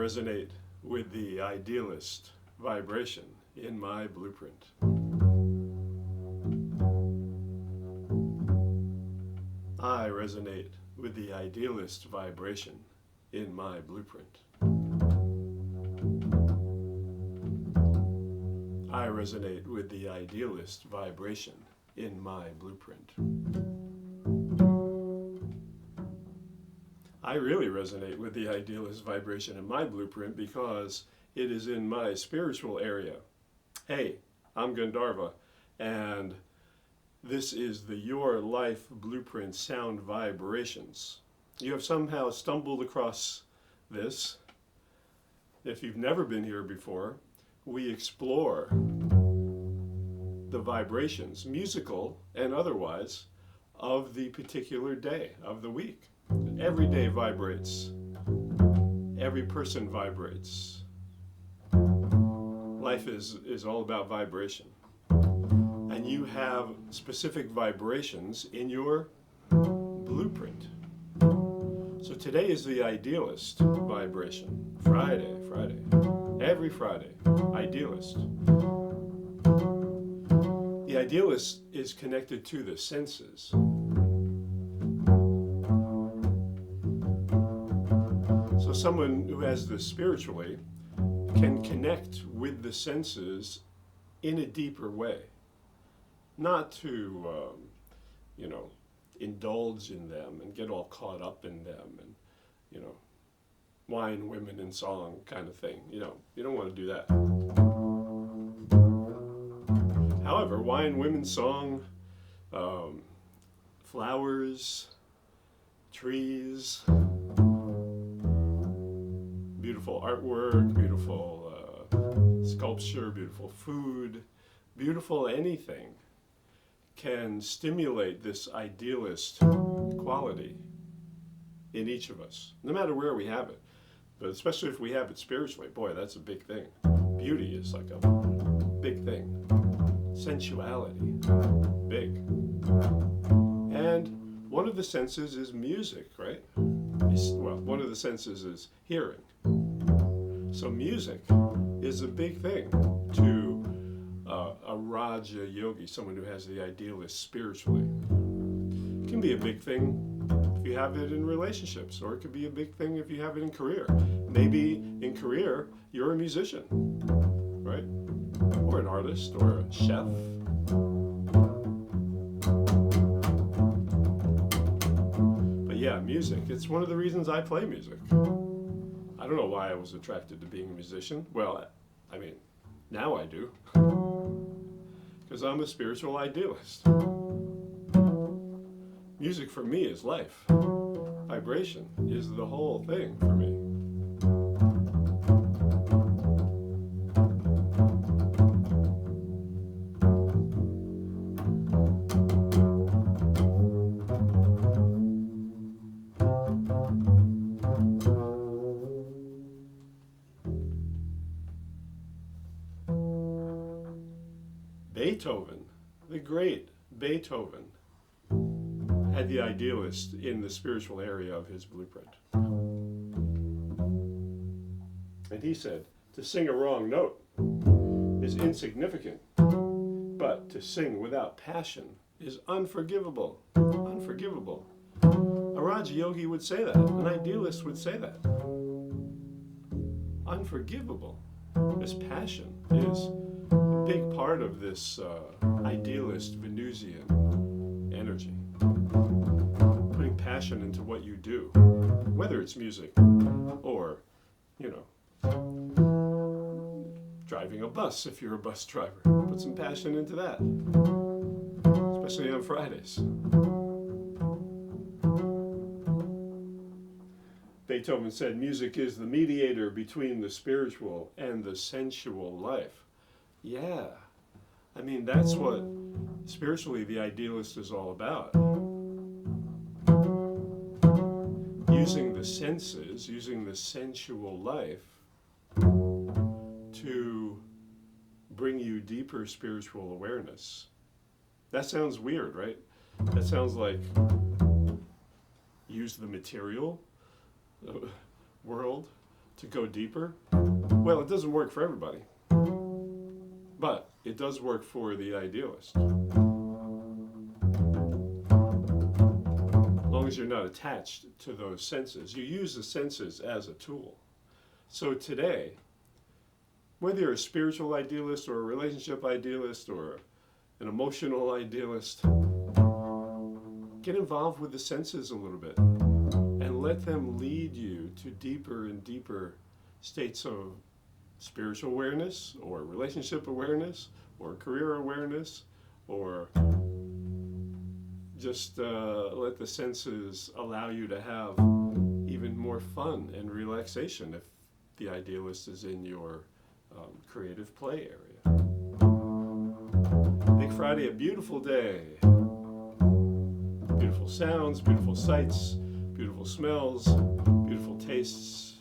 resonate with the idealist vibration in my blueprint. I resonate with the idealist vibration in my blueprint. I resonate with the idealist vibration in my blueprint. I really resonate with the idealist vibration in my blueprint because it is in my spiritual area. Hey, I'm Gandharva, and this is the Your Life Blueprint Sound Vibrations. You have somehow stumbled across this. If you've never been here before, we explore the vibrations, musical and otherwise, of the particular day of the week. Every day vibrates. Every person vibrates. Life is all about vibration. And you have specific vibrations in your blueprint. So today is the idealist vibration. Friday. Every Friday, idealist. The idealist is connected to the senses. So someone who has this spiritually can connect with the senses in a deeper way. Not to, indulge in them and get all caught up in them and, wine, women, and song kind of thing. You don't want to do that. However, wine, women, song, flowers, trees, beautiful artwork, beautiful sculpture, beautiful food, beautiful anything can stimulate this idealist quality in each of us, no matter where we have it. But especially if we have it spiritually, boy, that's a big thing. Beauty is like a big thing. Sensuality, big. And one of the senses is music, right? One of the senses is hearing. So music is a big thing to a Raja yogi, someone who has the idealist spiritually. It can be a big thing if you have it in relationships, or it could be a big thing if you have it in career. Maybe in career, you're a musician, right? Or an artist, or a chef. But yeah, music, it's one of the reasons I play music. I don't know why I was attracted to being a musician. Well, now I do. Because I'm a spiritual idealist. Music for me is life. Vibration is the whole thing for me. Beethoven, the great Beethoven, had the idealist in the spiritual area of his blueprint. And he said, to sing a wrong note is insignificant, but to sing without passion is unforgivable. Unforgivable. A Raja yogi would say that. An idealist would say that. Unforgivable. This passion is a big part of this idealist Venusian energy. Putting passion into what you do, whether it's music or, driving a bus if you're a bus driver. Put some passion into that, especially on Fridays. Beethoven said music is the mediator between the spiritual and the sensual life. Yeah, that's what spiritually the idealist is all about. Using the senses, using the sensual life to bring you deeper spiritual awareness. That sounds weird, right? That sounds like use the material world to go deeper? Well, it doesn't work for everybody, but it does work for the idealist. As long as you're not attached to those senses. You use the senses as a tool. So today, whether you're a spiritual idealist or a relationship idealist or an emotional idealist, get involved with the senses a little bit and let them lead you to deeper and deeper states of spiritual awareness or relationship awareness or career awareness, or just let the senses allow you to have even more fun and relaxation if the idealist is in your creative play area. Big Friday, a beautiful day. Beautiful sounds, beautiful sights, beautiful smells, beautiful tastes.